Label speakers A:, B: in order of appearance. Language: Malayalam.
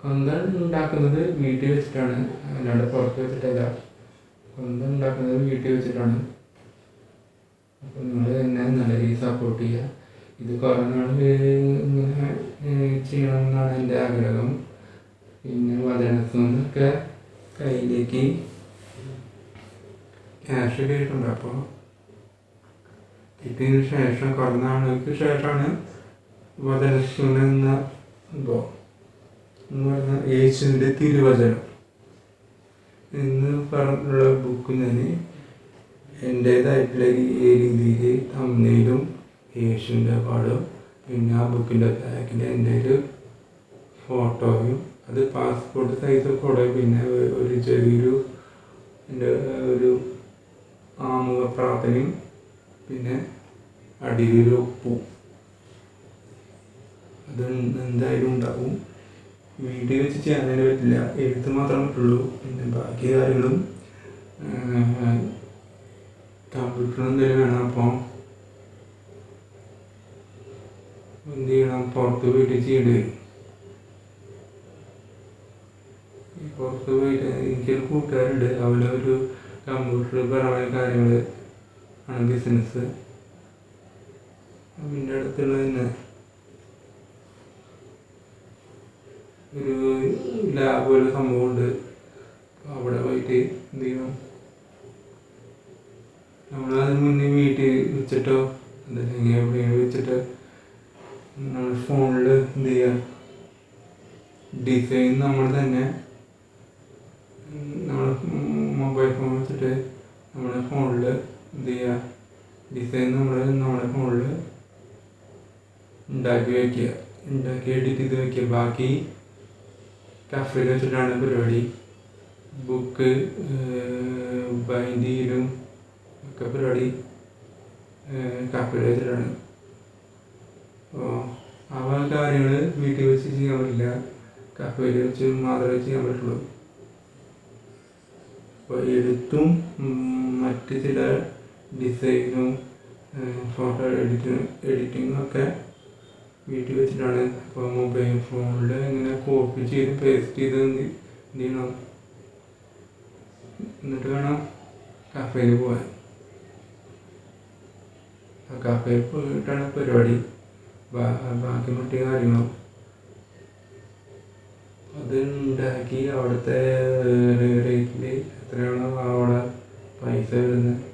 A: കൊന്ത ഉണ്ടാക്കുന്നത് വീട്ടിൽ വെച്ചിട്ടാണ്, അല്ലാണ്ട് പുറത്ത് വെച്ചിട്ടല്ല. കൊന്ത ഉണ്ടാക്കുന്നത് വീട്ടിൽ വെച്ചിട്ടാണ്. അപ്പോൾ നിങ്ങൾ എന്നെ നല്ല രീതിയിൽ സപ്പോർട്ട് ചെയ്യുക. ഇത് കുറേ നാൾ ഇങ്ങനെ ചെയ്യണമെന്നാണ് എൻ്റെ ആഗ്രഹം. പിന്നെ വചനത്തുനിന്നൊക്കെ കയ്യിലേക്ക് ക്യാഷ് കേട്ടിട്ടുണ്ട്. അപ്പോൾ ഇതിന് ശേഷം കുറേ നാളുകൾക്ക് ശേഷമാണ് വചനത്തുനിന്ന് എന്ന സംഭവം എന്ന് പറഞ്ഞാൽ യേശുവിൻ്റെ തിരുവചനം എന്ന് പറഞ്ഞുള്ള ബുക്ക് ഞാൻ എൻ്റേതായിട്ടുള്ള ഈ രീതിയിൽ തമ്മിലും യേശുവിൻ്റെ പാടും, പിന്നെ ആ ബുക്കിൻ്റെ ബാക്കിൽ എൻ്റെ ഒരു ഫോട്ടോയും, അത് പാസ്പോർട്ട് സൈസ് ഫോട്ടോ, പിന്നെ ഒരു ചെറിയൊരു എൻ്റെ ഒരു ആമുഖ പ്രാർത്ഥനയും, പിന്നെ അടിയിലൊരു ഒപ്പും. അത് എന്തായാലും ഉണ്ടാവും. വീട്ടിൽ വെച്ച് ചെയ്യാൻ പറ്റില്ല, എഴുത്ത് മാത്രമേ പറ്റുള്ളൂ. പിന്നെ ബാക്കി കാര്യങ്ങളും കമ്പ്യൂട്ടർ എന്തെങ്കിലും വേണം. അപ്പോൾ എന്ത് ചെയ്യണം, പുറത്ത് പോയിട്ട് ചെയ്യേണ്ടി വരും. പുറത്ത് പോയിട്ട് എനിക്കൊരു കൂട്ടുകാരുണ്ട്, അവനൊരു കമ്പ്യൂട്ടർ പരമായ കാര്യങ്ങൾ ആണ് ബിസിനസ്. അതിൻ്റെ അടുത്തുള്ള തന്നെ ഒരു ലാബ് പോലെ സംഭവമുണ്ട്. അവിടെ പോയിട്ട് എന്ത് ചെയ്യണം, നമ്മളതിന് മുന്നേ വീട്ടിൽ വെച്ചിട്ടോ അതല്ലെങ്കിൽ എവിടെയെങ്കിലും വെച്ചിട്ട് നമ്മൾ ഫോണിൽ എന്ത് ചെയ്യുക, ഡിസൈൻ നമ്മൾ തന്നെ നമ്മൾ മൊബൈൽ ഫോൺ വെച്ചിട്ട് നമ്മുടെ ഫോണിൽ എന്ത് ചെയ്യുക, ഡിസൈൻ നമ്മുടെ ഫോണിൽ ഉണ്ടാക്കി വയ്ക്കുക, ഉണ്ടാക്കി എഡിറ്റ് ചെയ്ത് വയ്ക്കുക. ബാക്കി കഫേയിൽ വെച്ചിട്ടാണ് പരിപാടി. ബുക്ക് ബൈൻഡ് ചെയ്യലും ഒക്കെ പരിപാടി കഫേയിൽ വെച്ചിട്ടാണ്. അപ്പോൾ ആ കാര്യങ്ങൾ വീട്ടിൽ വെച്ച് ചെയ്യാൻ പറ്റില്ല, കഫേയിൽ വെച്ച് മാത്രമേ ചെയ്യാൻ പറ്റുള്ളൂ. അപ്പോൾ എഴുത്തും മറ്റ് ചില ഡിസൈനും ഫോട്ടോ എഡിറ്റിങ്ങും ഒക്കെ വീട്ടിൽ വെച്ചിട്ടാണ്. അപ്പോൾ മൊബൈൽ ഫോണിൽ ഇങ്ങനെ കോപ്പി ചെയ്ത് പേസ്റ്റ് ചെയ്ത് എന്ത് ചെയ്യണം, എന്നിട്ട് വേണം കഫേയിൽ പോകാൻ. കഫേയിൽ പോയിട്ടാണ് പരിപാടി. ബാക്കി മറ്റു കാര്യങ്ങളും അത് ഉണ്ടാക്കി അവിടുത്തെ റേറ്റിൽ എത്രയാണോ അവിടെ പൈസ വരുന്നത്